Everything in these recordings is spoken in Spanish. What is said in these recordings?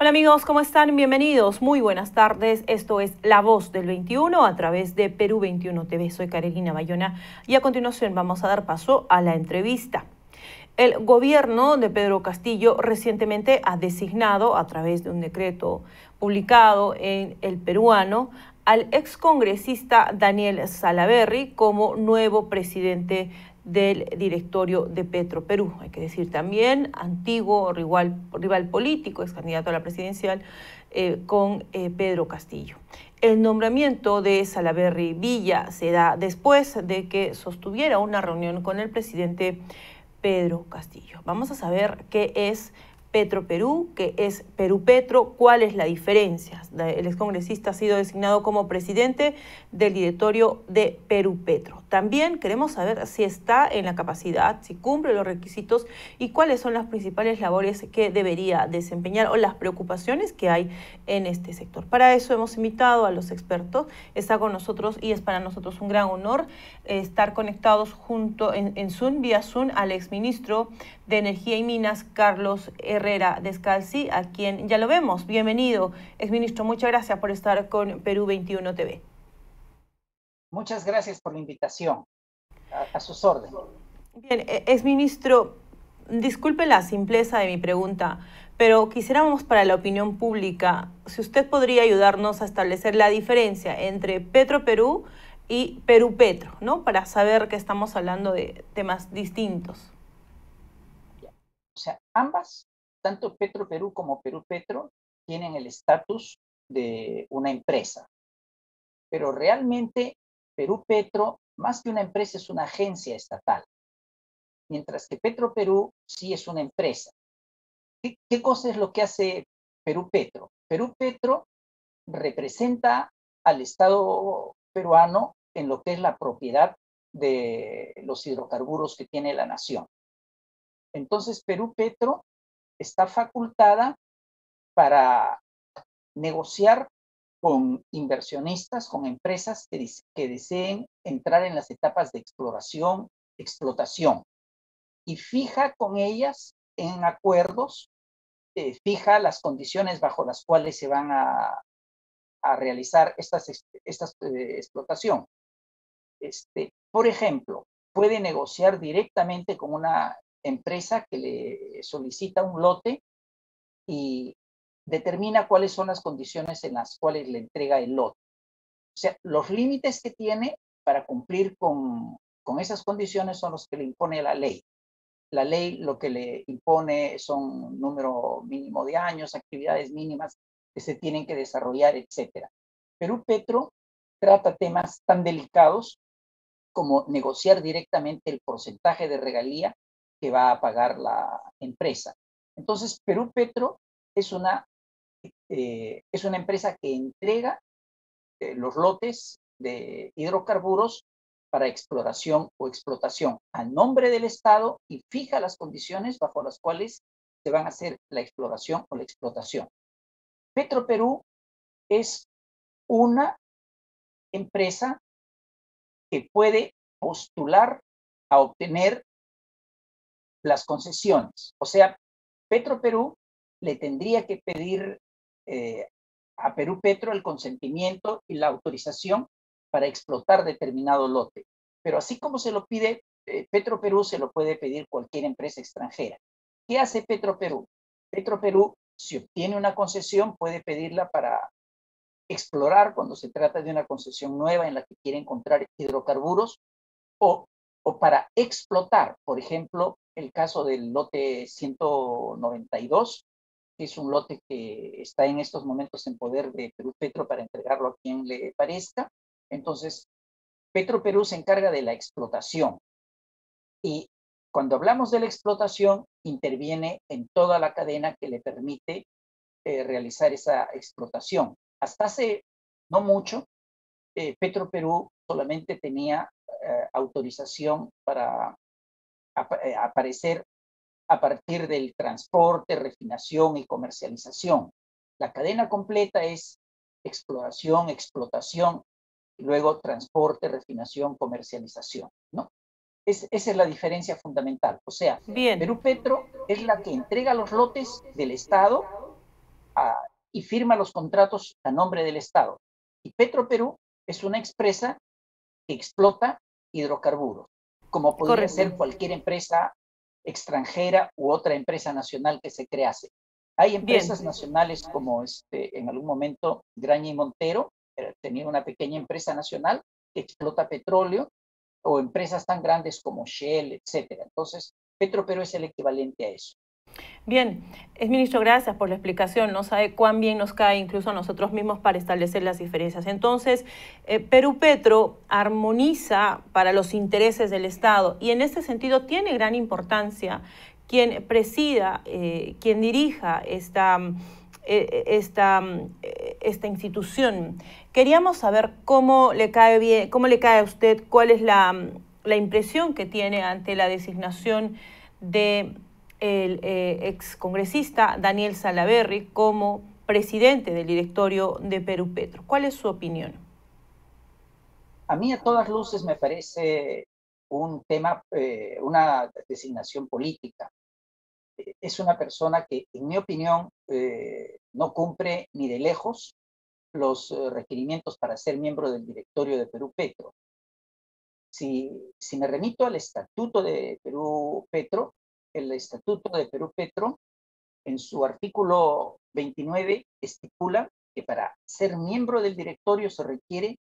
Hola amigos, ¿cómo están? Bienvenidos, muy buenas tardes. Esto es La Voz del 21 a través de Perú 21 TV. Soy Carolina Bayona y a continuación vamos a dar paso a la entrevista. El gobierno de Pedro Castillo recientemente ha designado, a través de un decreto publicado en El Peruano, al excongresista Daniel Salaverry como nuevo presidente del directorio de Petroperú. Hay que decir también, antiguo rival político, ex candidato a la presidencial, con Pedro Castillo. El nombramiento de Salaverry Villa se da después de que sostuviera una reunión con el presidente Pedro Castillo. Vamos a saber qué es Petroperú, qué es Perú Petro, cuál es la diferencia. El excongresista ha sido designado como presidente del directorio de Perú Petro. También queremos saber si está en la capacidad, si cumple los requisitos y cuáles son las principales labores que debería desempeñar o las preocupaciones que hay en este sector. Para eso hemos invitado a los expertos. Está con nosotros y es para nosotros un gran honor estar conectados junto en Zoom, vía Zoom, al exministro de Energía y Minas, Carlos Herrera Descalzi, a quien ya lo vemos. Bienvenido, exministro. Muchas gracias por estar con Perú 21 TV. Muchas gracias por la invitación. A sus órdenes. Bien, exministro, disculpe la simpleza de mi pregunta, pero quisiéramos para la opinión pública, si usted podría ayudarnos a establecer la diferencia entre Petroperú y Perú Petro, ¿no? Para saber que estamos hablando de temas distintos. O sea, ambas, tanto Petroperú como Perú Petro, tienen el estatus de una empresa. Pero realmente Perú Petro, más que una empresa, es una agencia estatal. Mientras que Petroperú sí es una empresa. ¿Qué cosa es lo que hace Perú Petro? Perú Petro representa al Estado peruano en lo que es la propiedad de los hidrocarburos que tiene la nación. Entonces, Perú Petro está facultada para negociar con inversionistas, con empresas que deseen entrar en las etapas de exploración, explotación, y fija con ellas en acuerdos, fija las condiciones bajo las cuales se van a realizar esta explotación. Por ejemplo, puede negociar directamente con una empresa que le solicita un lote y determina cuáles son las condiciones en las cuales le entrega el lote. O sea, los límites que tiene para cumplir con esas condiciones son los que le impone la ley. La ley lo que le impone son número mínimo de años, actividades mínimas que se tienen que desarrollar, etc. Perú Petro trata temas tan delicados como negociar directamente el porcentaje de regalía que va a pagar la empresa. Entonces, Perú Petro es una empresa que entrega los lotes de hidrocarburos para exploración o explotación a nombre del Estado y fija las condiciones bajo las cuales se van a hacer la exploración o la explotación. Petroperú es una empresa que puede postular a obtener las concesiones. O sea, Petroperú le tendría que pedir a Perú Petro el consentimiento y la autorización para explotar determinado lote. Pero así como se lo pide Petroperú, se lo puede pedir cualquier empresa extranjera. ¿Qué hace Petroperú? Petroperú, si obtiene una concesión, puede pedirla para explorar cuando se trata de una concesión nueva en la que quiere encontrar hidrocarburos o para explotar, por ejemplo, el caso del lote 192, que es un lote que está en estos momentos en poder de Perú Petro para entregarlo a quien le parezca. Entonces, Petroperú se encarga de la explotación. Y cuando hablamos de la explotación, interviene en toda la cadena que le permite realizar esa explotación. Hasta hace no mucho, Petroperú solamente tenía autorización para aparecer a partir del transporte, refinación y comercialización. La cadena completa es exploración, explotación, y luego transporte, refinación, comercialización, ¿no? Esa es la diferencia fundamental. O sea, Bien. Perú Petro es la que entrega los lotes del Estado y firma los contratos a nombre del Estado. Y Petroperú es una empresa que explota hidrocarburos, como podría ser cualquier empresa extranjera u otra empresa nacional que se crease. Hay empresas nacionales como en algún momento Graña y Montero, tenía una pequeña empresa nacional que explota petróleo, o empresas tan grandes como Shell, etcétera. Entonces, Petroperú es el equivalente a eso. Bien, ministro, gracias por la explicación. No sabe cuán bien nos cae incluso a nosotros mismos para establecer las diferencias. Entonces, Perú-Petro armoniza para los intereses del Estado y en este sentido tiene gran importancia quien presida, quien dirija esta institución. Queríamos saber cómo le cae bien, cómo le cae a usted, cuál es la impresión que tiene ante la designación de el excongresista Daniel Salaverry como presidente del directorio de Perú-Petro. ¿Cuál es su opinión? A mí a todas luces me parece un tema, una designación política. Es una persona que, en mi opinión, no cumple ni de lejos los requerimientos para ser miembro del directorio de Perú-Petro. Si me remito al estatuto de Perú-Petro, el estatuto de Perú-Petro, en su artículo 29, estipula que para ser miembro del directorio se requiere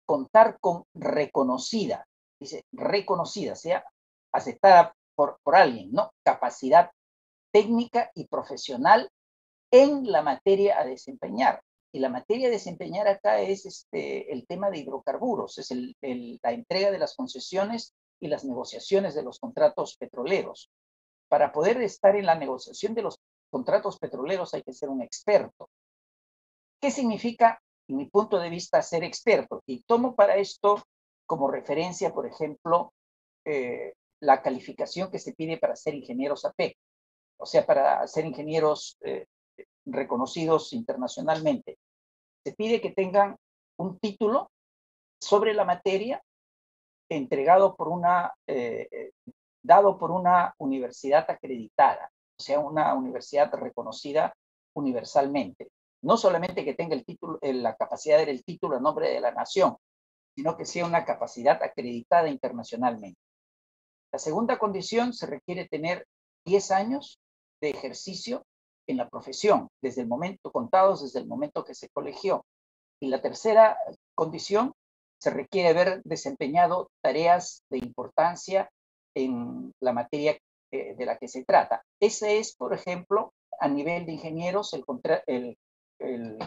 contar con reconocida, dice reconocida, sea aceptada por alguien, ¿no? Capacidad técnica y profesional en la materia a desempeñar. Y la materia a desempeñar acá es el tema de hidrocarburos, es la entrega de las concesiones y las negociaciones de los contratos petroleros. Para poder estar en la negociación de los contratos petroleros hay que ser un experto. ¿Qué significa, en mi punto de vista, ser experto? Y tomo para esto como referencia, por ejemplo, la calificación que se pide para ser ingenieros AP, o sea, para ser ingenieros reconocidos internacionalmente. Se pide que tengan un título sobre la materia entregado por dado por una universidad acreditada, o sea, una universidad reconocida universalmente. No solamente que tenga el título, la capacidad de dar el título a nombre de la nación, sino que sea una capacidad acreditada internacionalmente. La segunda condición, se requiere tener 10 años de ejercicio en la profesión, contados desde el momento que se colegió. Y la tercera condición, se requiere haber desempeñado tareas de importancia en la materia de la que se trata. Ese es, por ejemplo, a nivel de ingenieros, el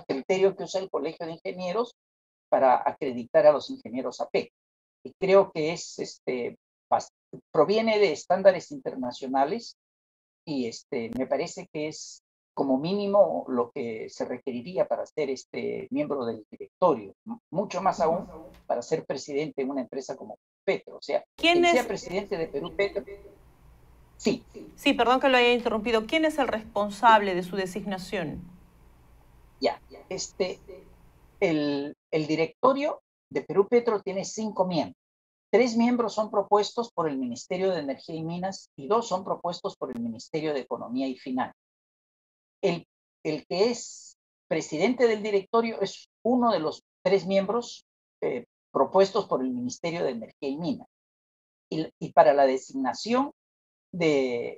criterio que usa el Colegio de Ingenieros para acreditar a los ingenieros AP. Y creo que proviene de estándares internacionales y me parece que es como mínimo lo que se requeriría para ser miembro del directorio, mucho más aún para ser presidente de una empresa como Petro. O sea, quien sea presidente de Perú Petro, sí. Sí, perdón que lo haya interrumpido. ¿Quién es el responsable de su designación? Ya, el directorio de Perú Petro tiene 5 miembros. 3 miembros son propuestos por el Ministerio de Energía y Minas y 2 son propuestos por el Ministerio de Economía y Finanzas. El que es presidente del directorio es uno de los 3 miembros propuestos por el Ministerio de Energía y Minas. Y para la designación del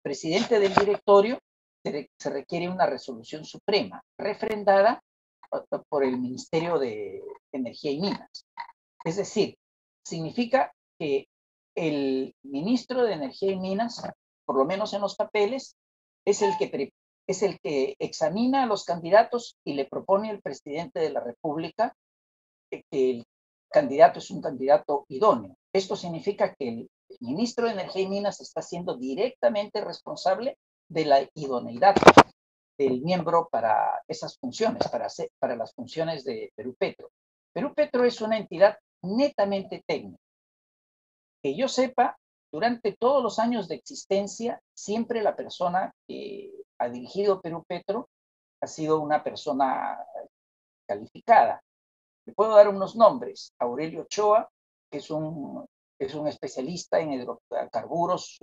presidente del directorio se requiere una resolución suprema refrendada por el Ministerio de Energía y Minas. Es decir, significa que el ministro de Energía y Minas, por lo menos en los papeles, es el que examina a los candidatos y le propone al presidente de la República que el candidato es un candidato idóneo. Esto significa que el ministro de Energía y Minas está siendo directamente responsable de la idoneidad del miembro para esas funciones, para las funciones de Perú Petro. Perú Petro es una entidad netamente técnica. Que yo sepa, durante todos los años de existencia, siempre la persona que ha dirigido Perú Petro ha sido una persona calificada. Le puedo dar unos nombres. Aurelio Ochoa, que es un especialista en hidrocarburos.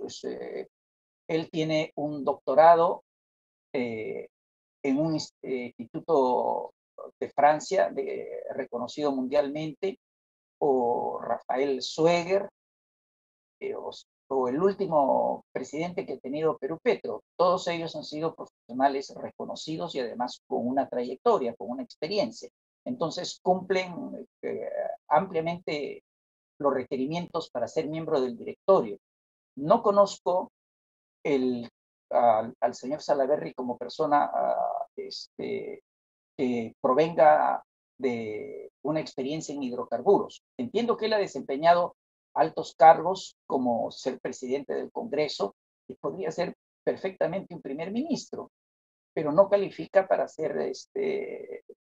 Él tiene un doctorado en un instituto de Francia reconocido mundialmente, o Rafael Sueger, o el último presidente que ha tenido Perú, Petro. Todos ellos han sido profesionales reconocidos y además con una trayectoria, con una experiencia. Entonces cumplen ampliamente los requerimientos para ser miembro del directorio. No conozco al señor Salaverry como persona que provenga de una experiencia en hidrocarburos. Entiendo que él ha desempeñado altos cargos como ser presidente del Congreso y podría ser perfectamente un primer ministro, pero no califica para ser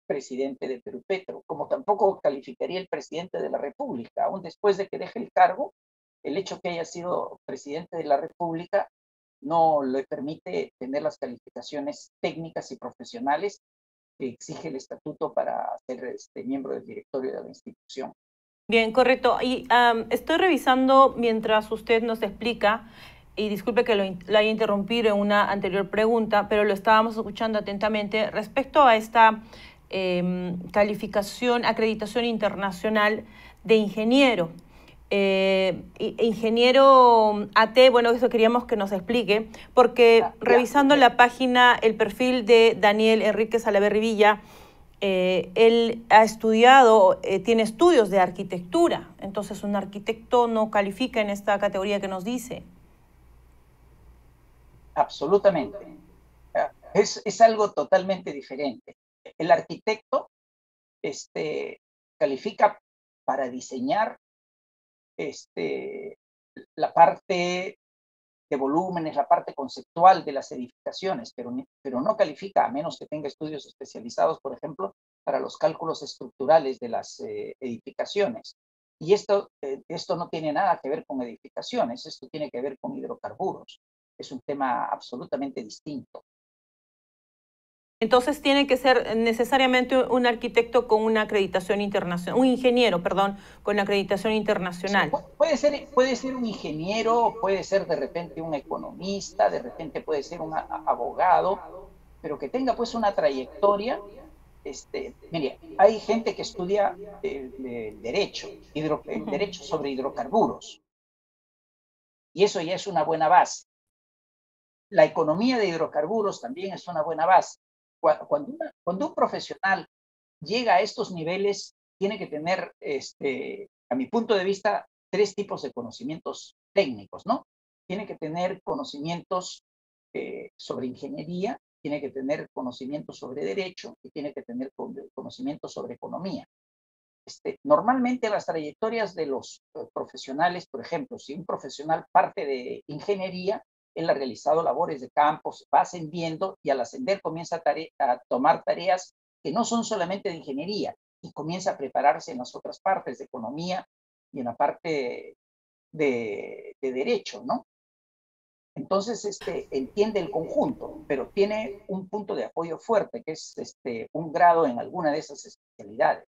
presidente de Perú Petro, como tampoco calificaría el presidente de la República. Aún después de que deje el cargo, el hecho que haya sido presidente de la República no le permite tener las calificaciones técnicas y profesionales que exige el estatuto para ser miembro del directorio de la institución. Bien, correcto. Y estoy revisando mientras usted nos explica, y disculpe que lo haya interrumpido en una anterior pregunta, pero lo estábamos escuchando atentamente respecto a esta calificación, acreditación internacional de ingeniero. Ingeniero AT, bueno, eso queríamos que nos explique, porque revisando la página, el perfil de Daniel Enrique Salaverry Villa, él ha estudiado, tiene estudios de arquitectura, entonces un arquitecto no califica en esta categoría que nos dice. Absolutamente. Es algo totalmente diferente. El arquitecto califica para diseñar la parte de volúmenes, la parte conceptual de las edificaciones, pero no califica, a menos que tenga estudios especializados, por ejemplo, para los cálculos estructurales de las edificaciones. Y esto no tiene nada que ver con edificaciones, esto tiene que ver con hidrocarburos. Es un tema absolutamente distinto. Entonces tiene que ser necesariamente un arquitecto con una acreditación internacional, un ingeniero, perdón, con una acreditación internacional. Sí, puede ser un ingeniero, puede ser de repente un economista, de repente puede ser un abogado, pero que tenga pues una trayectoria. Mire, hay gente que estudia derecho sobre hidrocarburos, y eso ya es una buena base. La economía de hidrocarburos también es una buena base. Cuando un profesional llega a estos niveles, tiene que tener, a mi punto de vista, tres tipos de conocimientos técnicos, ¿no? Tiene que tener conocimientos sobre ingeniería, tiene que tener conocimientos sobre derecho y tiene que tener conocimientos sobre economía. Normalmente las trayectorias de los profesionales, por ejemplo, si un profesional parte de ingeniería, él ha realizado labores de campo, va ascendiendo y al ascender comienza a tomar tareas que no son solamente de ingeniería y comienza a prepararse en las otras partes de economía y en la parte de derecho, ¿no? Entonces, entiende el conjunto, pero tiene un punto de apoyo fuerte, que es un grado en alguna de esas especialidades.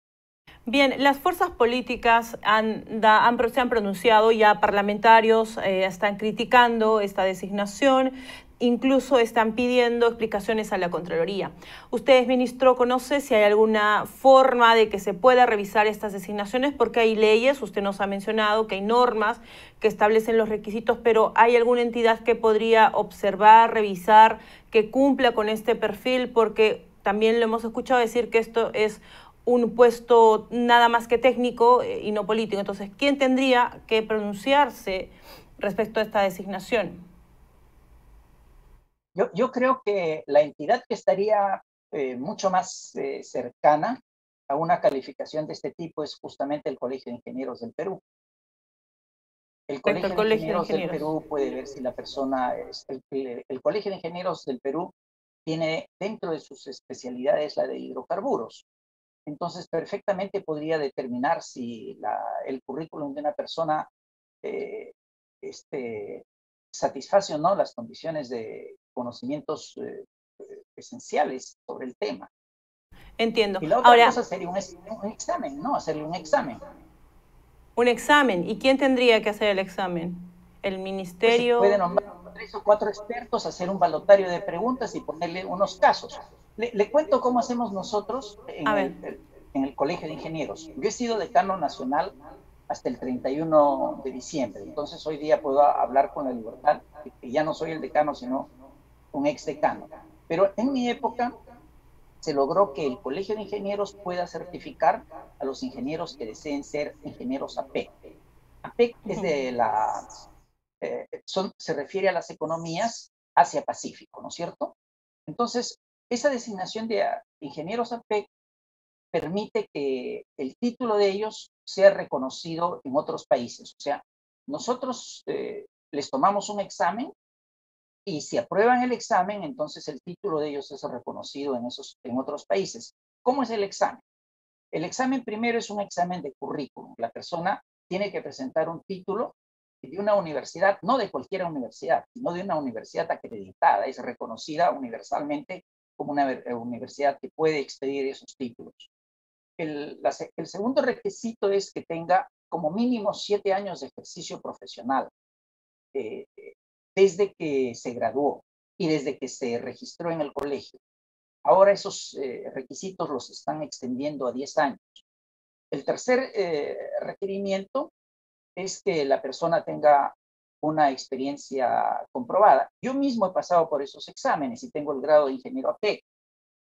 Bien, las fuerzas políticas se han pronunciado, ya parlamentarios están criticando esta designación, incluso están pidiendo explicaciones a la Contraloría. Usted, ministro, conoce si hay alguna forma de que se pueda revisar estas designaciones, porque hay leyes, usted nos ha mencionado que hay normas que establecen los requisitos, pero ¿hay alguna entidad que podría observar, revisar, que cumpla con este perfil? Porque también lo hemos escuchado decir que esto es un puesto nada más que técnico y no político. Entonces, ¿quién tendría que pronunciarse respecto a esta designación? Yo creo que la entidad que estaría mucho más cercana a una calificación de este tipo es justamente el Colegio de Ingenieros del Perú. El Colegio de Ingenieros del Perú puede ver si la persona, el Colegio de Ingenieros del Perú tiene dentro de sus especialidades la de hidrocarburos. Entonces, perfectamente podría determinar si el currículum de una persona satisface o no las condiciones de conocimientos esenciales sobre el tema. Entiendo. Y la otra cosa sería un examen, ¿no? Hacerle un examen. Un examen. ¿Y quién tendría que hacer el examen? ¿El ministerio? Pues 3 o 4 expertos, hacer un balotario de preguntas y ponerle unos casos. Le cuento cómo hacemos nosotros en el Colegio de Ingenieros. Yo he sido decano nacional hasta el 31 de diciembre, entonces hoy día puedo hablar con la libertad, que ya no soy el decano, sino un ex decano. Pero en mi época se logró que el Colegio de Ingenieros pueda certificar a los ingenieros que deseen ser ingenieros APEC. APEC es de las, se refiere a las economías Asia-Pacífico, ¿no es cierto? Entonces, esa designación de ingenieros APEC permite que el título de ellos sea reconocido en otros países. O sea, nosotros les tomamos un examen y si aprueban el examen, entonces el título de ellos es reconocido en otros países. ¿Cómo es el examen? El examen primero es un examen de currículum. La persona tiene que presentar un título de una universidad, no de cualquier universidad, sino de una universidad acreditada, es reconocida universalmente como una universidad que puede expedir esos títulos. El segundo requisito es que tenga como mínimo 7 años de ejercicio profesional desde que se graduó y desde que se registró en el colegio. Ahora esos requisitos los están extendiendo a 10 años. El tercer requerimiento es que la persona tenga una experiencia comprobada. Yo mismo he pasado por esos exámenes y tengo el grado de ingeniero APEC,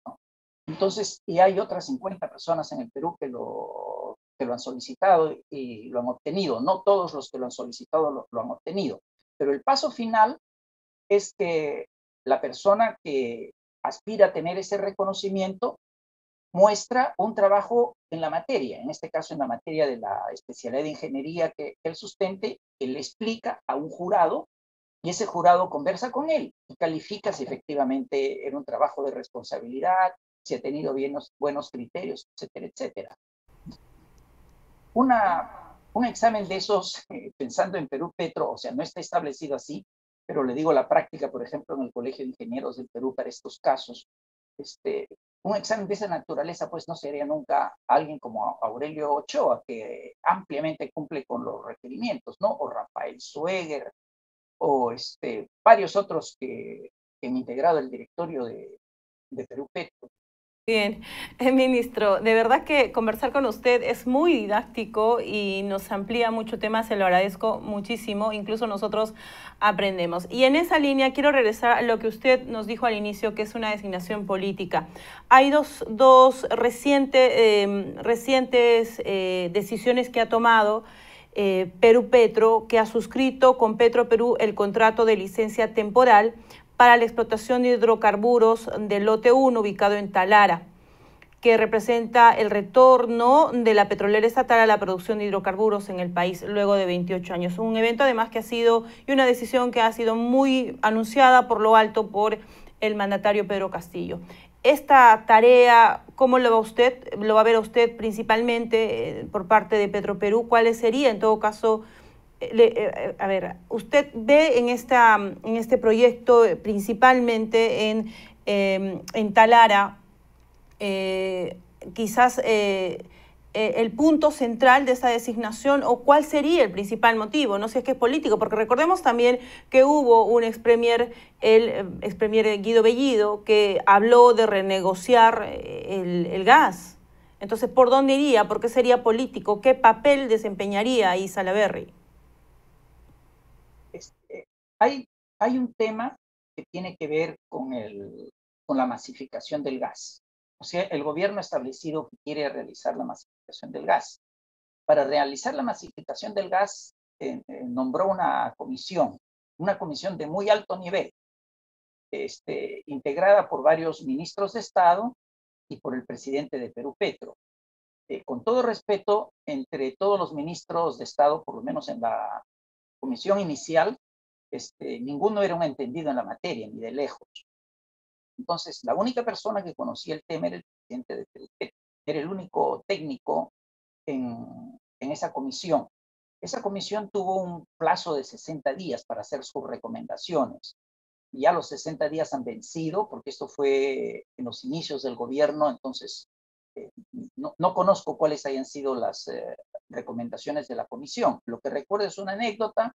¿no? Entonces, y hay otras 50 personas en el Perú que lo han solicitado y lo han obtenido. No todos los que lo han solicitado lo han obtenido. Pero el paso final es que la persona que aspira a tener ese reconocimiento muestra un trabajo en la materia, en este caso en la materia de la especialidad de ingeniería que él sustente, él explica a un jurado y ese jurado conversa con él y califica si efectivamente era un trabajo de responsabilidad, si ha tenido buenos criterios, etcétera, etcétera. Un examen de esos, pensando en Perú Petro, o sea, no está establecido así, pero le digo la práctica, por ejemplo, en el Colegio de Ingenieros del Perú para estos casos, un examen de esa naturaleza, pues no sería nunca alguien como Aurelio Ochoa, que ampliamente cumple con los requerimientos, ¿no? O Rafael Sueger, o varios otros que han integrado el directorio de Perú Petro. Bien, ministro, de verdad que conversar con usted es muy didáctico y nos amplía mucho temas, se lo agradezco muchísimo, incluso nosotros aprendemos. Y en esa línea quiero regresar a lo que usted nos dijo al inicio, que es una designación política. Hay dos recientes decisiones que ha tomado Perú Petro, que ha suscrito con Petro Perú el contrato de licencia temporal para la explotación de hidrocarburos del lote 1 ubicado en Talara, que representa el retorno de la petrolera estatal a la producción de hidrocarburos en el país luego de 28 años. Un evento además que ha sido, y una decisión que ha sido muy anunciada por lo alto por el mandatario Pedro Castillo. Esta tarea, ¿cómo lo va a ver usted principalmente por parte de Petroperú? ¿Cuáles sería en todo caso? A ver, usted ve en este proyecto principalmente en Talara, quizás el punto central de esa designación, o cuál sería el principal motivo, no sé si es que es político, porque recordemos también que hubo un expremier, el expremier Guido Bellido, que habló de renegociar el gas. Entonces, ¿por dónde iría? ¿Por qué sería político? ¿Qué papel desempeñaría ahí Salaverry? Hay un tema que tiene que ver con la masificación del gas. O sea, el gobierno ha establecido que quiere realizar la masificación del gas. Para realizar la masificación del gas, nombró una comisión de muy alto nivel, integrada por varios ministros de Estado y por el presidente de Perú Petro. Con todo respeto, entre todos los ministros de Estado, por lo menos en la comisión inicial, ninguno era un entendido en la materia, ni de lejos. Entonces, la única persona que conocía el tema era el presidente de Perú Petro. Era el único técnico en esa comisión. Esa comisión tuvo un plazo de 60 días para hacer sus recomendaciones. Ya los 60 días han vencido, porque esto fue en los inicios del gobierno, entonces no conozco cuáles hayan sido las recomendaciones de la comisión. Lo que recuerdo es una anécdota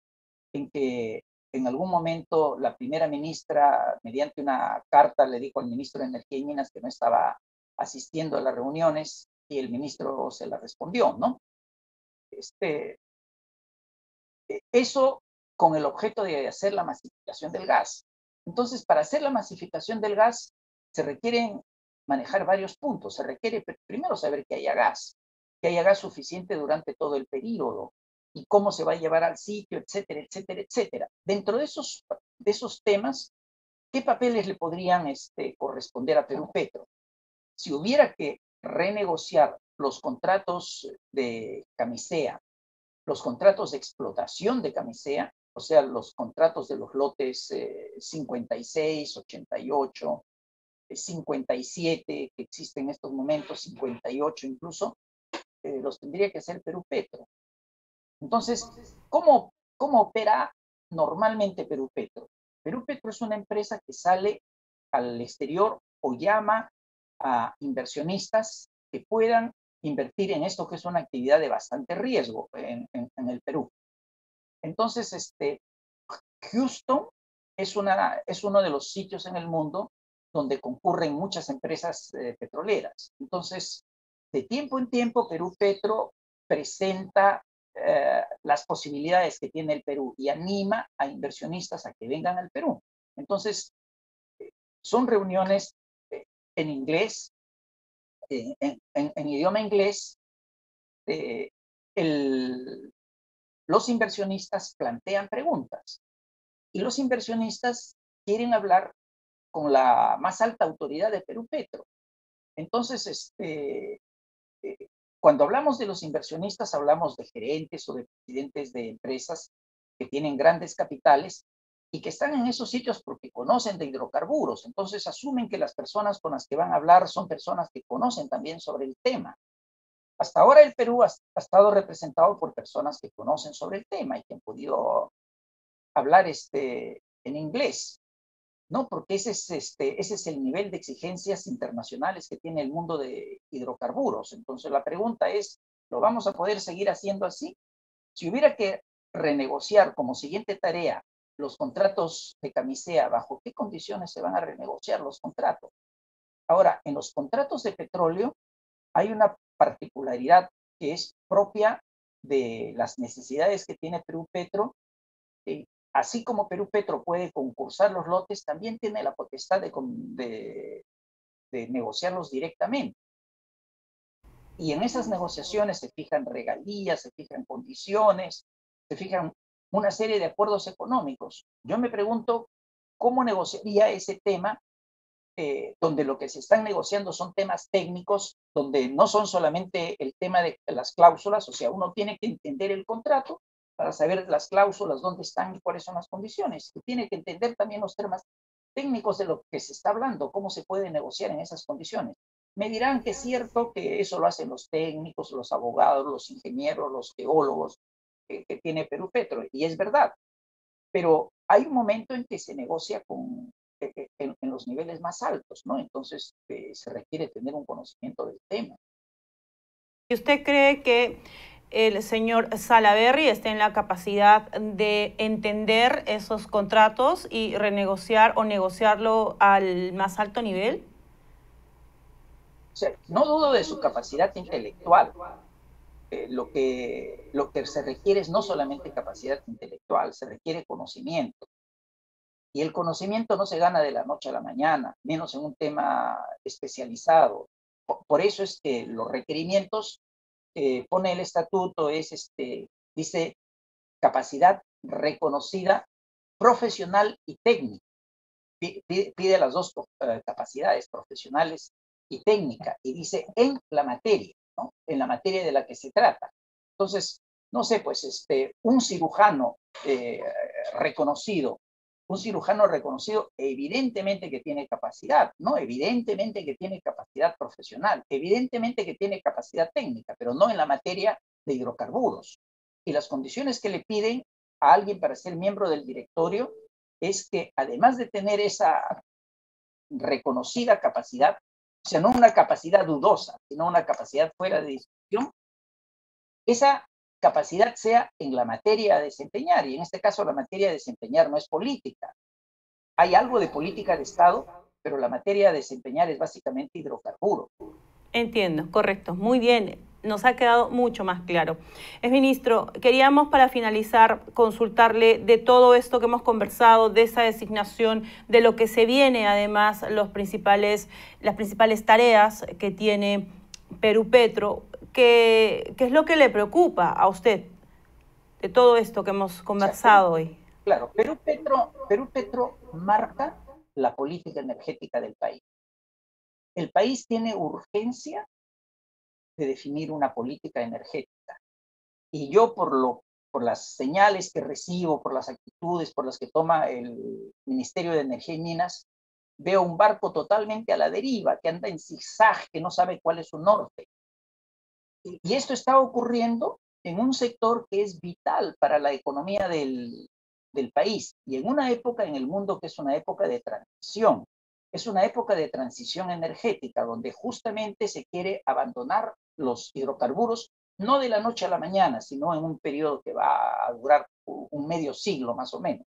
en que en algún momento la primera ministra, mediante una carta, le dijo al ministro de Energía y Minas que no estaba asistiendo a las reuniones y el ministro se la respondió, ¿no? Eso con el objeto de hacer la masificación del gas. Entonces, para hacer la masificación del gas, se requieren manejar varios puntos. Se requiere primero saber que haya gas suficiente durante todo el periodo y cómo se va a llevar al sitio, etcétera, etcétera, etcétera. Dentro de esos temas, ¿qué papeles le podrían corresponder a Perú Petro? Si hubiera que renegociar los contratos de camisea, los contratos de explotación de camisea, o sea, los contratos de los lotes 56, 88, 57, que existen en estos momentos, 58 incluso, los tendría que hacer Perú Petro. Entonces, ¿cómo opera normalmente Perú Petro? Perú Petro es una empresa que sale al exterior o llama a inversionistas que puedan invertir en esto que es una actividad de bastante riesgo en el Perú. Entonces, Houston es uno de los sitios en el mundo donde concurren muchas empresas petroleras. Entonces, de tiempo en tiempo, Perú Petro presenta las posibilidades que tiene el Perú y anima a inversionistas a que vengan al Perú. Entonces, son reuniones en inglés, en idioma inglés. Los inversionistas plantean preguntas y los inversionistas quieren hablar con la más alta autoridad de Perú Petro. Entonces, cuando hablamos de los inversionistas, hablamos de gerentes o de presidentes de empresas que tienen grandes capitales y que están en esos sitios porque conocen de hidrocarburos. Entonces, asumen que las personas con las que van a hablar son personas que conocen también sobre el tema. Hasta ahora el Perú ha estado representado por personas que conocen sobre el tema y que han podido hablar en inglés, ¿no? Porque ese es el nivel de exigencias internacionales que tiene el mundo de hidrocarburos. Entonces la pregunta es, ¿lo vamos a poder seguir haciendo así? Si hubiera que renegociar como siguiente tarea los contratos de camisea, ¿bajo qué condiciones se van a renegociar los contratos? Ahora, en los contratos de petróleo hay una particularidad que es propia de las necesidades que tiene Perú Petro. Así como Perú Petro puede concursar los lotes, también tiene la potestad de negociarlos directamente. Y en esas negociaciones se fijan regalías, se fijan condiciones, se fijan una serie de acuerdos económicos. Yo me pregunto cómo negociaría ese tema donde lo que se están negociando son temas técnicos, donde no son solamente el tema de las cláusulas, o sea, uno tiene que entender el contrato para saber las cláusulas, dónde están y cuáles son las condiciones. Y tiene que entender también los temas técnicos de lo que se está hablando, cómo se puede negociar en esas condiciones. Me dirán que es cierto que eso lo hacen los técnicos, los abogados, los ingenieros, los geólogos que tiene Perú Petro, y es verdad. Pero hay un momento en que se negocia en los niveles más altos, ¿no? Entonces se requiere tener un conocimiento del tema. ¿Y usted cree que el señor Salaverry esté en la capacidad de entender esos contratos y renegociar o negociarlo al más alto nivel? O sea, no dudo de su capacidad intelectual. Lo que se requiere es no solamente capacidad intelectual, se requiere conocimiento. Y el conocimiento no se gana de la noche a la mañana, menos en un tema especializado. Por eso es que los requerimientos que pone el estatuto dice capacidad reconocida profesional y técnica. Pide las dos capacidades, profesionales y técnica, y dice en la materia, ¿no? En la materia de la que se trata. Entonces, no sé, pues un cirujano reconocido, evidentemente que tiene capacidad, ¿no? Evidentemente que tiene capacidad profesional, evidentemente que tiene capacidad técnica, pero no en la materia de hidrocarburos. Y las condiciones que le piden a alguien para ser miembro del directorio es que además de tener esa reconocida capacidad, o sea, no una capacidad dudosa, sino una capacidad fuera de discusión, esa capacidad sea en la materia a desempeñar, y en este caso la materia a desempeñar no es política. Hay algo de política de Estado, pero la materia a desempeñar es básicamente hidrocarburos. Entiendo, correcto, muy bien. Nos ha quedado mucho más claro. Ministro, queríamos para finalizar consultarle de todo esto que hemos conversado, de esa designación, de lo que se viene, además, las principales tareas que tiene Perú-Petro. ¿Qué es lo que le preocupa a usted de todo esto que hemos conversado hoy? Claro, Perú-Petro marca la política energética del país. El país tiene urgencia de definir una política energética. Y yo por las señales que recibo, por las actitudes por las que toma el Ministerio de Energía y Minas, veo un barco totalmente a la deriva, que anda en zigzag, que no sabe cuál es su norte. Y esto está ocurriendo en un sector que es vital para la economía del país y en una época en el mundo que es una época de transición. Es una época de transición energética donde justamente se quiere abandonar los hidrocarburos, no de la noche a la mañana, sino en un periodo que va a durar un medio siglo más o menos,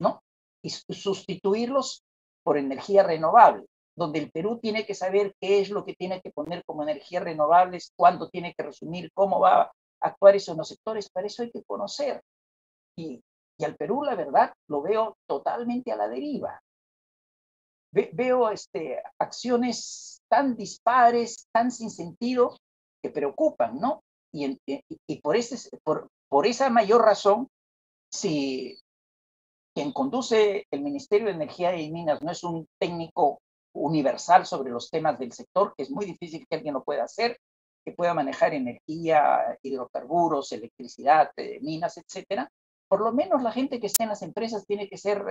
¿no? Y sustituirlos por energía renovable, donde el Perú tiene que saber qué es lo que tiene que poner como energías renovables, cuándo tiene que resumir, cómo va a actuar eso en los sectores. Para eso hay que conocer. Y al Perú, la verdad, lo veo totalmente a la deriva. Veo acciones tan dispares, tan sin sentido, que preocupan, ¿no? Y por esa mayor razón, si quien conduce el Ministerio de Energía y Minas no es un técnico universal sobre los temas del sector, que es muy difícil que alguien lo pueda hacer, que pueda manejar energía, hidrocarburos, electricidad, minas, etcétera. Por lo menos la gente que esté en las empresas tiene que ser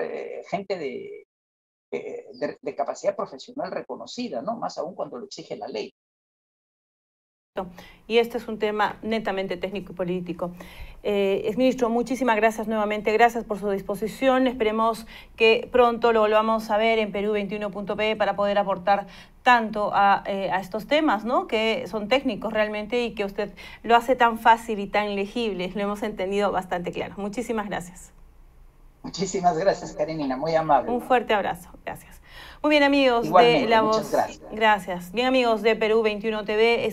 gente de capacidad profesional reconocida, ¿no? Más aún cuando lo exige la ley. Y este es un tema netamente técnico y político. Exministro, muchísimas gracias nuevamente, gracias por su disposición. Esperemos que pronto lo volvamos a ver en Perú21.pe para poder aportar tanto a estos temas, ¿no? Que son técnicos realmente y que usted lo hace tan fácil y tan legible. Lo hemos entendido bastante claro. Muchísimas gracias. Muchísimas gracias, Karenina, muy amable. Un fuerte abrazo, gracias. Muy bien, amigos Igualmente, de La Voz. Gracias. Bien, amigos de Perú 21 TV,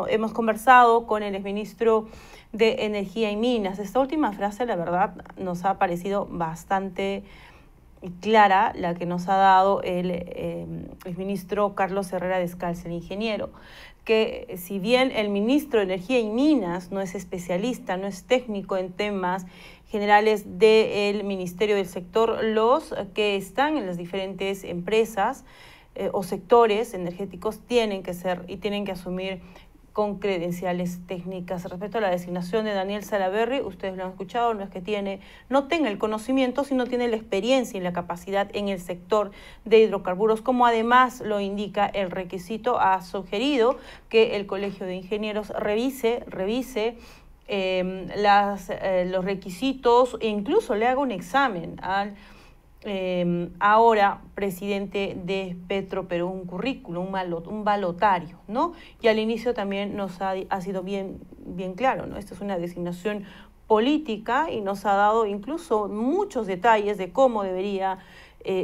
hemos conversado con el exministro de Energía y Minas. Esta última frase, la verdad, nos ha parecido bastante clara, la que nos ha dado el exministro Carlos Herrera Descalzi, el ingeniero, que si bien el ministro de Energía y Minas no es especialista, no es técnico en temas generales del Ministerio del Sector, los que están en las diferentes empresas o sectores energéticos tienen que ser y tienen que asumir con credenciales técnicas. Respecto a la designación de Daniel Salaverry, ustedes lo han escuchado, no es que no tenga el conocimiento, sino tiene la experiencia y la capacidad en el sector de hidrocarburos, como además lo indica el requisito. Ha sugerido que el Colegio de Ingenieros revise los requisitos e incluso le haga un examen al ahora presidente de Petroperú, un currículum, un balotario, ¿no? Y al inicio también nos ha sido bien claro, ¿no? Esta es una designación política y nos ha dado incluso muchos detalles de cómo debería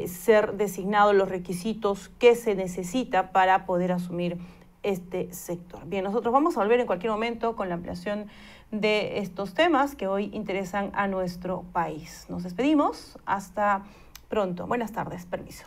ser designado, los requisitos que se necesita para poder asumir este sector. Bien, nosotros vamos a volver en cualquier momento con la ampliación de estos temas que hoy interesan a nuestro país. Nos despedimos. Hasta pronto. Buenas tardes. Permiso.